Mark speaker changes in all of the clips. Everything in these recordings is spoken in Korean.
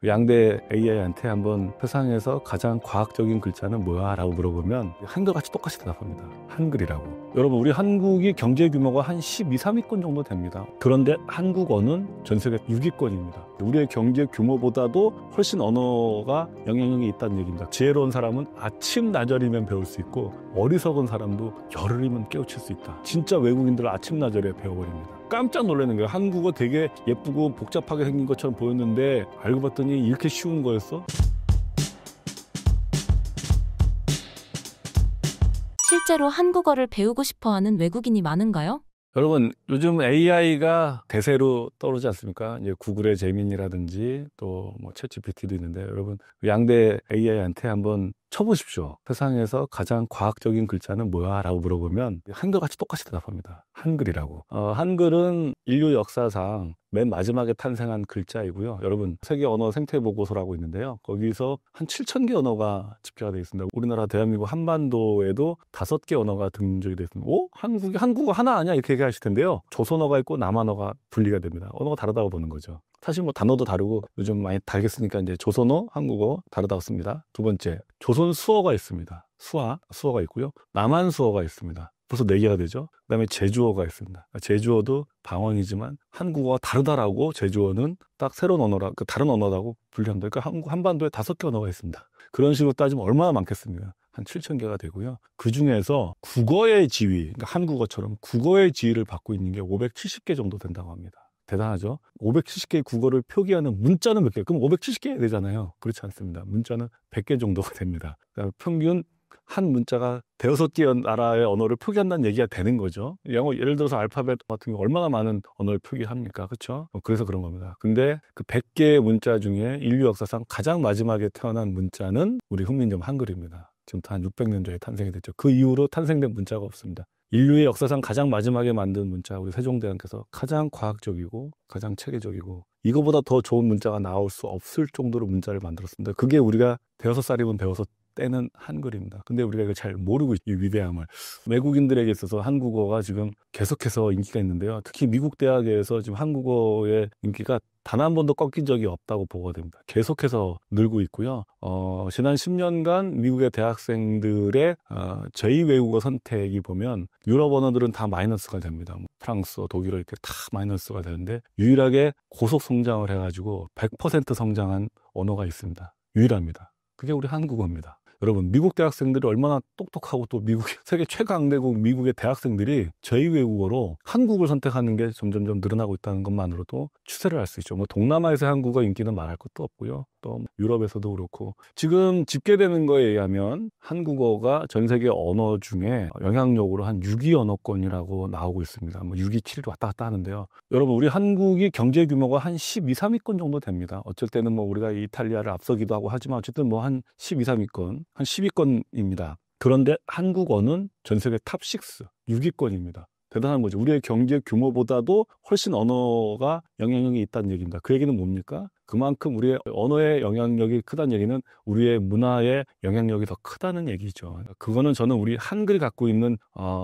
Speaker 1: 양대 AI한테 한번 세상에서 가장 과학적인 글자는 뭐야? 라고 물어보면 한글같이 똑같이 대답합니다. 한글이라고. 여러분, 우리 한국이 경제 규모가 한 12, 3위권 정도 됩니다. 그런데 한국어는 전 세계 6위권입니다. 우리의 경제 규모보다도 훨씬 언어가 영향력이 있다는 얘기입니다. 지혜로운 사람은 아침 나절이면 배울 수 있고 어리석은 사람도 열흘이면 깨우칠 수 있다. 진짜 외국인들 아침 나절에 배워버립니다. 깜짝 놀라는 거예요. 한국어 되게 예쁘고 복잡하게 생긴 것처럼 보였는데 알고 봤더니 이렇게 쉬운 거였어?
Speaker 2: 실제로 한국어를 배우고 싶어하는 외국인이 많은가요?
Speaker 1: 여러분, 요즘 AI가 대세로 떠오르지 않습니까? 이제 구글의 제민이라든지 또 뭐 챗GPT도 있는데, 여러분 양대 AI한테 한번 쳐보십시오. 세상에서 가장 과학적인 글자는 뭐야? 라고 물어보면 한글같이 똑같이 대답합니다. 한글이라고. 한글은 인류 역사상 맨 마지막에 탄생한 글자이고요. 여러분, 세계 언어 생태 보고서라고 있는데요. 거기서 한 7,000개 언어가 집계가 되어 있습니다. 우리나라 대한민국 한반도에도 5개 언어가 등록이 되어 있습니다. 오? 한국어 하나 아니야? 이렇게 얘기하실 텐데요. 조선어가 있고 남한어가 분리가 됩니다. 언어가 다르다고 보는 거죠. 사실 뭐 단어도 다르고 요즘 많이 다르겠으니까 이제 조선어, 한국어 다르다고 씁니다. 두 번째, 조선 수어가 있습니다. 수어가 있고요. 남한 수어가 있습니다. 벌써 4개가 되죠. 그 다음에 제주어가 있습니다. 제주어도 방언이지만 한국어가 다르다라고 제주어는 딱 새로운 언어라, 다른 언어라고 분류합니다. 그러니까 한반도에 5개 언어가 있습니다. 그런 식으로 따지면 얼마나 많겠습니까? 한 7,000개가 되고요. 그 중에서 국어의 지위, 그러니까 한국어처럼 국어의 지위를 받고 있는 게 570개 정도 된다고 합니다. 대단하죠? 570개의 국어를 표기하는 문자는 몇 개? 그럼 570개 되잖아요. 그렇지 않습니다. 문자는 100개 정도가 됩니다. 그러니까 평균 한 문자가 5-6개 나라의 언어를 표기한다는 얘기가 되는 거죠. 영어 예를 들어서 알파벳 같은 경우 얼마나 많은 언어를 표기합니까? 그렇죠? 그래서 그런 겁니다. 근데 그 100개의 문자 중에 인류 역사상 가장 마지막에 태어난 문자는 우리 훈민정 한글입니다. 지금부터 한 600년 전에 탄생이 됐죠. 그 이후로 탄생된 문자가 없습니다. 인류의 역사상 가장 마지막에 만든 문자, 우리 세종대왕께서 가장 과학적이고 가장 체계적이고 이거보다 더 좋은 문자가 나올 수 없을 정도로 문자를 만들었습니다. 그게 우리가 5살이면 배워서 때는 한글입니다. 근데 우리가 이걸 잘 모르고 이 위대함을. 외국인들에게 있어서 한국어가 지금 계속해서 인기가 있는데요. 특히 미국 대학에서 지금 한국어의 인기가 단 한 번도 꺾인 적이 없다고 보고가 됩니다. 계속해서 늘고 있고요. 지난 10년간 미국의 대학생들의 제2외국어 선택이 보면 유럽 언어들은 다 마이너스가 됩니다. 프랑스어, 독일어 이렇게 다 마이너스가 되는데 유일하게 고속 성장을 해가지고 100% 성장한 언어가 있습니다. 유일합니다. 그게 우리 한국어입니다. 여러분, 미국 대학생들이 얼마나 똑똑하고 또 세계 최강대국 미국의 대학생들이 제2외국어로 한국을 선택하는 게 점점점 늘어나고 있다는 것만으로도 추세를 알 수 있죠. 뭐 동남아에서 한국어 인기는 말할 것도 없고요. 또 유럽에서도 그렇고 지금 집계되는 거에 의하면 한국어가 전 세계 언어 중에 영향력으로 한 6위 언어권이라고 나오고 있습니다. 뭐 6위, 7위 왔다 갔다 하는데요. 여러분, 우리 한국이 경제 규모가 한 12, 3위권 정도 됩니다. 어쩔 때는 뭐 우리가 이탈리아를 앞서기도 하고 하지만 어쨌든 뭐 한 12, 3위권, 한 10위권입니다. 그런데 한국어는 전 세계 탑6, 6위권입니다. 대단한 거죠. 우리의 경제 규모보다도 훨씬 언어가 영향력이 있다는 얘기입니다. 그 얘기는 뭡니까? 그만큼 우리의 언어의 영향력이 크다는 얘기는 우리의 문화의 영향력이 더 크다는 얘기죠. 그거는 저는 우리 한글이 갖고 있는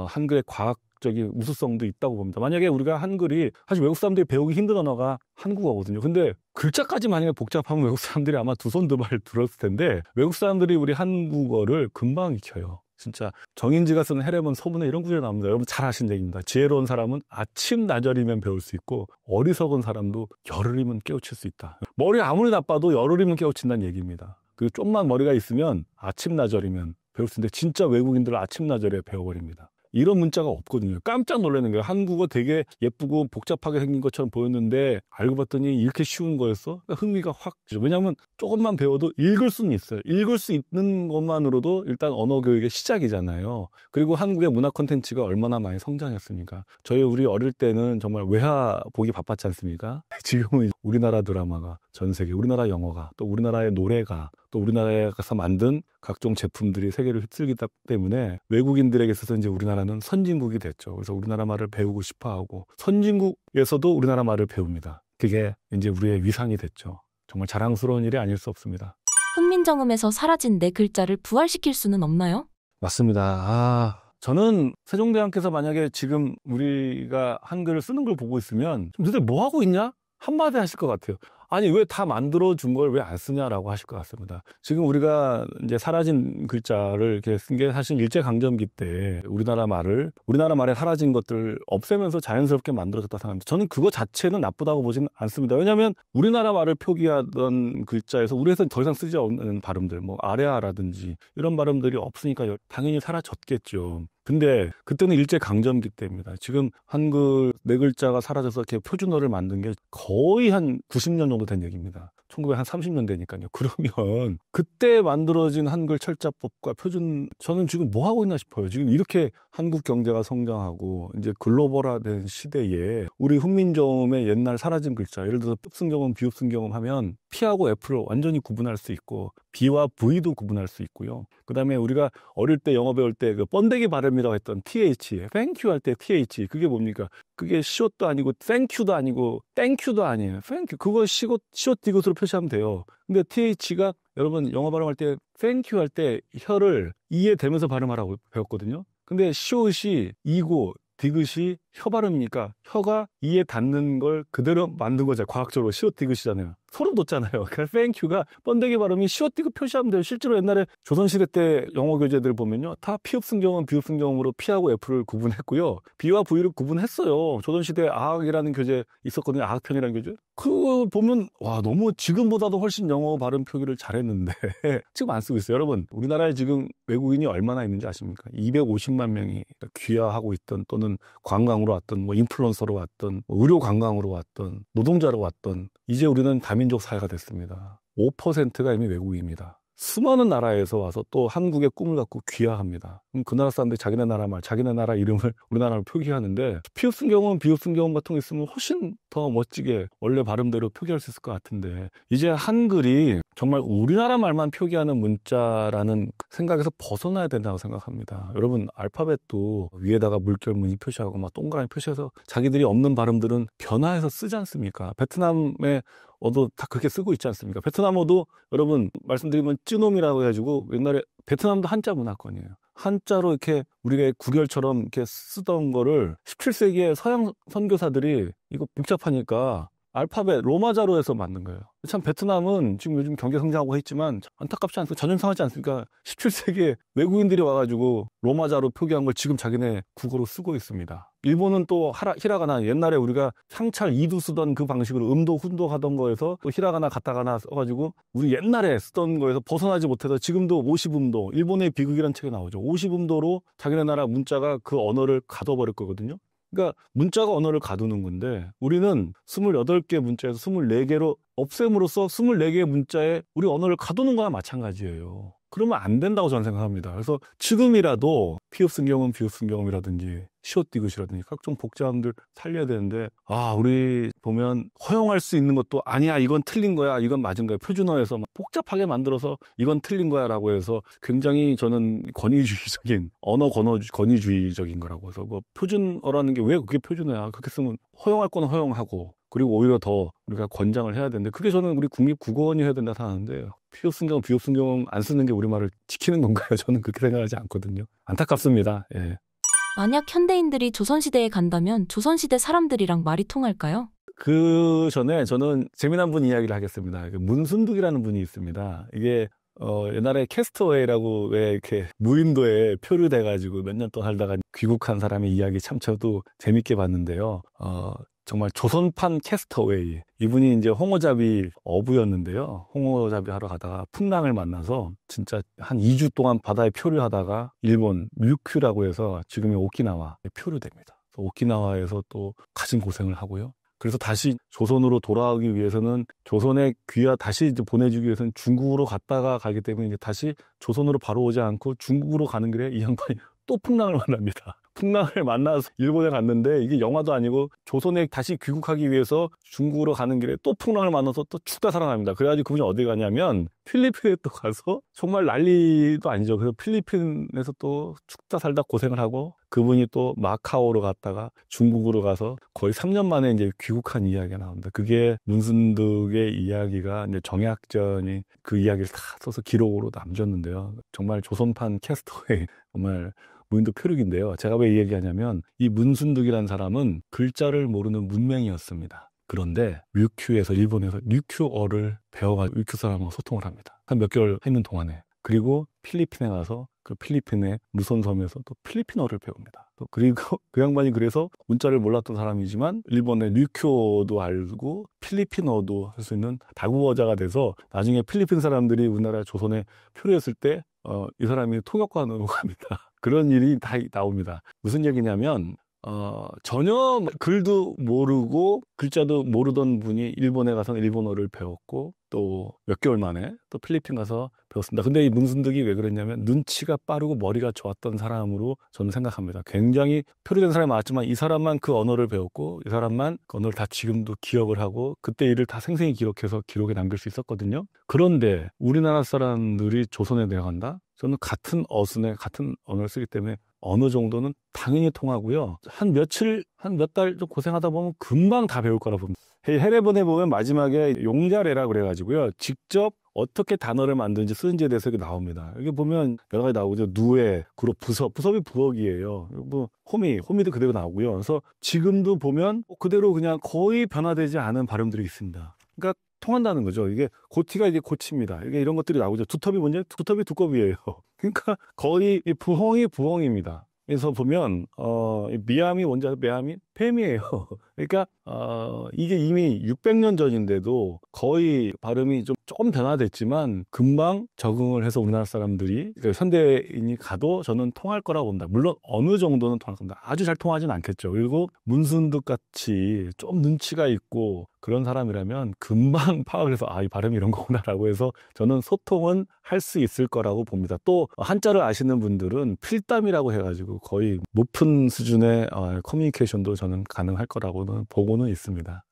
Speaker 1: 한글의 과학적인 우수성도 있다고 봅니다. 만약에 우리가 한글이 사실 외국 사람들이 배우기 힘든 언어가 한국어거든요. 근데 글자까지 만약에 복잡하면 외국 사람들이 아마 두 손 두 발 들었을 텐데 외국 사람들이 우리 한국어를 금방 익혀요. 진짜 정인지가 쓰는 해례문 서문에 이런 구절이 나옵니다. 여러분 잘 아시는 얘기입니다. 지혜로운 사람은 아침 나절이면 배울 수 있고 어리석은 사람도 열흘이면 깨우칠 수 있다. 머리가 아무리 나빠도 열흘이면 깨우친다는 얘기입니다. 그리고 좀만 머리가 있으면 아침 나절이면 배울 수 있는데 진짜 외국인들은 아침 나절에 배워버립니다. 이런 문자가 없거든요. 깜짝 놀라는 거예요. 한국어 되게 예쁘고 복잡하게 생긴 것처럼 보였는데 알고 봤더니 이렇게 쉬운 거였어? 그러니까 흥미가 확. 왜냐하면 조금만 배워도 읽을 수는 있어요. 읽을 수 있는 것만으로도 일단 언어 교육의 시작이잖아요. 그리고 한국의 문화 콘텐츠가 얼마나 많이 성장했습니까? 우리 어릴 때는 정말 외화 보기 바빴지 않습니까? 지금은 우리나라 드라마가 전 세계, 우리나라 영어가, 또 우리나라의 노래가, 또 우리나라에서 만든 각종 제품들이 세계를 휩쓸기 때문에 외국인들에게 있어서 이제 우리나라는 선진국이 됐죠. 그래서 우리나라 말을 배우고 싶어 하고 선진국에서도 우리나라 말을 배웁니다. 그게 이제 우리의 위상이 됐죠. 정말 자랑스러운 일이 아닐 수 없습니다.
Speaker 2: 훈민정음에서 사라진 내 글자를 부활시킬 수는 없나요?
Speaker 1: 맞습니다. 저는 세종대왕께서 만약에 지금 우리가 한글을 쓰는 걸 보고 있으면 도대체 뭐 하고 있냐? 한마디 하실 것 같아요. 아니 왜 다 만들어준 걸 왜 안 쓰냐라고 하실 것 같습니다. 지금 우리가 이제 사라진 글자를 이렇게 쓴 게 사실 일제강점기 때 우리나라 말에 사라진 것들 없애면서 자연스럽게 만들어졌다 생각합니다. 저는 그거 자체는 나쁘다고 보지는 않습니다. 왜냐하면 우리나라 말을 표기하던 글자에서 우리에서 더 이상 쓰지 않는 발음들, 뭐 아레아라든지 이런 발음들이 없으니까 당연히 사라졌겠죠. 근데 그때는 일제강점기 때입니다. 지금 한글 네 글자가 사라져서 이렇게 표준어를 만든 게 거의 한 90년 정도 된 얘기입니다. 1930년대니까요. 그러면 그때 만들어진 한글 철자법과 표준, 저는 지금 뭐 하고 있나 싶어요. 지금 이렇게 한국 경제가 성장하고 이제 글로벌화된 시대에 우리 훈민정음의 옛날 사라진 글자, 예를 들어서 흡승경음, 비흡승경음 하면 P하고 F를 완전히 구분할 수 있고 B와 V도 구분할 수 있고요. 그다음에 우리가 어릴 때 영어 배울 때 그 번데기 발음이라고 했던 TH, thank you 할 때 TH, 그게 뭡니까? 그게 시옷도 아니고 thank you도 아니고 땡큐도 아니에요. thank you. 그거 시옷 디귿으로 표시하면 돼요. 근데 TH가 여러분 영어 발음할 때 thank you 할 때 혀를 이에 대면서 발음하라고 배웠거든요. 근데 시옷이 이고 디귿이 혀 발음이니까 혀가 이에 닿는 걸 그대로 만든 거잖아요. 과학적으로 시옷 디귿이잖아요. 소름 돋잖아요. 그러니까 thank you가 번데기 발음이 시옷 디귿 표시하면 돼요. 실제로 옛날에 조선시대 때 영어 교재들 보면요, 다 P흡승경음, 비흡승경음으로 P하고 F를 구분했고요. B와 V를 구분했어요. 조선시대 아학이라는 교재 있었거든요. 아학편이라는 교재. 그거 보면 와, 너무 지금보다도 훨씬 영어 발음 표기를 잘했는데 지금 안 쓰고 있어요. 여러분, 우리나라에 지금 외국인이 얼마나 있는지 아십니까? 250만 명이 귀화하고 있던, 또는 관광으로 왔던, 뭐 인플루언서로 왔던, 뭐 의료 관광으로 왔던, 노동자로 왔던, 이제 우리는 다민족 사회가 됐습니다. 5%가 이미 외국인입니다. 수많은 나라에서 와서 또 한국의 꿈을 갖고 귀화합니다. 그럼 그 나라 사람들이 자기네 나라 말, 자기네 나라 이름을 우리나라로 표기하는데, 비흡승경음, 비흡승경음 같은 거 있으면 훨씬 더 멋지게 원래 발음대로 표기할 수 있을 것 같은데, 이제 한글이 정말 우리나라 말만 표기하는 문자라는 생각에서 벗어나야 된다고 생각합니다. 여러분, 알파벳도 위에다가 물결 무늬 표시하고 막 동그라미 표시해서 자기들이 없는 발음들은 변화해서 쓰지 않습니까? 베트남의 어도 다 그렇게 쓰고 있지 않습니까? 베트남어도 여러분 말씀드리면 쯔놈이라고 해가지고 옛날에 베트남도 한자 문화권이에요. 한자로 이렇게 우리가 구결처럼 이렇게 쓰던 거를 17세기에 서양 선교사들이 이거 복잡하니까 알파벳 로마자로 해서 만든 거예요. 참 베트남은 지금 요즘 경제 성장하고 있지만 안타깝지 않습니까? 전염상하지 않습니까? 17세기에 외국인들이 와가지고 로마자로 표기한 걸 지금 자기네 국어로 쓰고 있습니다. 일본은 또 히라가나, 옛날에 우리가 상찰 이두 쓰던 그 방식으로 음도 훈도 하던 거에서 또 히라가나 가타가나 써가지고 우리 옛날에 쓰던 거에서 벗어나지 못해서 지금도 50음도, 일본의 비극이라는 책에 나오죠. 50음도로 자기네 나라 문자가 그 언어를 가둬버릴 거거든요. 그러니까 문자가 언어를 가두는 건데, 우리는 28개 문자에서 24개로 없앰으로써 24개의 문자에 우리 언어를 가두는 거나 마찬가지예요. 그러면 안 된다고 저는 생각합니다. 그래서 지금이라도 피흡승경음, 비흡승경음이라든지 시옷디귿이라든지 각종 복잡함들 살려야 되는데, 우리 보면 허용할 수 있는 것도 아니야, 이건 틀린 거야, 이건 맞은 거야, 표준어에서 막 복잡하게 만들어서 이건 틀린 거야 라고 해서 굉장히 저는 권위주의적인, 권위주의적인 거라고 해서, 뭐 표준어라는 게 왜 그게 표준어야, 그렇게 쓰면 허용할 건 허용하고, 그리고 오히려 더 우리가 권장을 해야 되는데, 그게 저는 우리 국립국어원이 해야 된다 생각하는데, 피흡승경음, 비흡승경음 안 쓰는 게 우리말을 지키는 건가요? 저는 그렇게 생각하지 않거든요. 안타깝습니다. 예.
Speaker 2: 만약 현대인들이 조선시대에 간다면 조선시대 사람들이랑 말이 통할까요?
Speaker 1: 그 전에 저는 재미난 분 이야기를 하겠습니다. 문순득이라는 분이 있습니다. 이게 옛날에 캐스터웨이라고 왜 이렇게 무인도에 표류돼가지고 몇 년 동안 살다가 귀국한 사람의 이야기 참 저도 재밌게 봤는데요. 정말 조선판 캐스터웨이. 이분이 이제 홍어잡이 어부였는데요. 홍어잡이 하러 가다가 풍랑을 만나서 진짜 한 2주 동안 바다에 표류하다가 일본 류큐라고 해서 지금의 오키나와에 표류됩니다. 오키나와에서 또 가진 고생을 하고요. 그래서 다시 조선으로 돌아오기 위해서는, 조선에 다시 이제 보내주기 위해서는 중국으로 갔다가 가기 때문에 이제 다시 조선으로 바로 오지 않고 중국으로 가는 길에 이 양반이 또 풍랑을 만납니다. 풍랑을 만나서 일본에 갔는데, 이게 영화도 아니고 조선에 다시 귀국하기 위해서 중국으로 가는 길에 또 풍랑을 만나서 또 죽다 살아납니다. 그래가지고 그분이 어디 가냐면 필리핀에 또 가서, 정말 난리도 아니죠. 그래서 필리핀에서 또 죽다 살다 고생을 하고, 그분이 또 마카오로 갔다가 중국으로 가서 거의 3년 만에 이제 귀국한 이야기가 나옵니다. 그게 문순득의 이야기가, 이제 정약전이 그 이야기를 다 써서 기록으로 남겼는데요. 정말 조선판 캐스터웨이, 정말 무인도 표류기인데요. 제가 왜 이 얘기하냐면, 이 문순득이라는 사람은 글자를 모르는 문맹이었습니다. 그런데 류큐에서 일본에서 류큐어를 배워가지고 류큐 사람하고 소통을 합니다. 한 몇 개월 있는 동안에. 그리고 필리핀에 가서 그 필리핀의 루손섬에서 또 필리핀어를 배웁니다. 또 그리고 그 양반이 그래서 문자를 몰랐던 사람이지만 일본의 류큐어도 알고 필리핀어도 할 수 있는 다국어자가 돼서 나중에 필리핀 사람들이 우리나라 조선에 표류했을 때 이 사람이 통역관으로 갑니다. 그런 일이 다 나옵니다. 무슨 얘기냐면 전혀 글도 모르고 글자도 모르던 분이 일본에 가서 일본어를 배웠고 또 몇 개월 만에 또 필리핀 가서 배웠습니다. 근데 이 문순득이 왜 그랬냐면 눈치가 빠르고 머리가 좋았던 사람으로 저는 생각합니다. 굉장히 표류된 사람이 많았지만 이 사람만 그 언어를 배웠고 이 사람만 그 언어를 다 지금도 기억을 하고 그때 일을 다 생생히 기록해서 기록에 남길 수 있었거든요. 그런데 우리나라 사람들이 조선에 내려간다? 저는 같은 어순에 같은 언어를 쓰기 때문에 어느 정도는 당연히 통하고요. 한 며칠, 한 몇 달 좀 고생하다 보면 금방 다 배울 거라 봅니다. 해례본에 보면 마지막에 용자례라 그래가지고요. 직접 어떻게 단어를 만드는지 쓰는지에 대해서 이렇게 나옵니다. 여기 보면 여러 가지 나오죠. 누에, 그룹, 부섭. 부섭이 부엌이에요. 뭐 호미도 그대로 나오고요. 그래서 지금도 보면 그대로 그냥 거의 변화되지 않은 발음들이 있습니다. 그러니까 통한다는 거죠. 이게 고티가 이제 고치입니다. 이게 이런 것들이 나오죠. 두텁이 뭔지 두텁이 두꺼비예요. 그러니까 거의 부엉이 부엉입니다. 그래서 보면 미암이 뭔지 아세요? 미암이 뱀이에요. 그러니까 이게 이미 600년 전인데도 거의 발음이 조금 변화됐지만 금방 적응을 해서 우리나라 사람들이 그러니까 현대인이 가도 저는 통할 거라고 봅니다. 물론 어느 정도는 통할 겁니다. 아주 잘 통하진 않겠죠. 그리고 문순득 같이 좀 눈치가 있고 그런 사람이라면 금방 파악을 해서 이 발음이 이런 거구나라고 해서 저는 소통은 할 수 있을 거라고 봅니다. 또 한자를 아시는 분들은 필담이라고 해가지고 거의 높은 수준의 커뮤니케이션도 저는 가능할 거라고는 보고는 있습니다.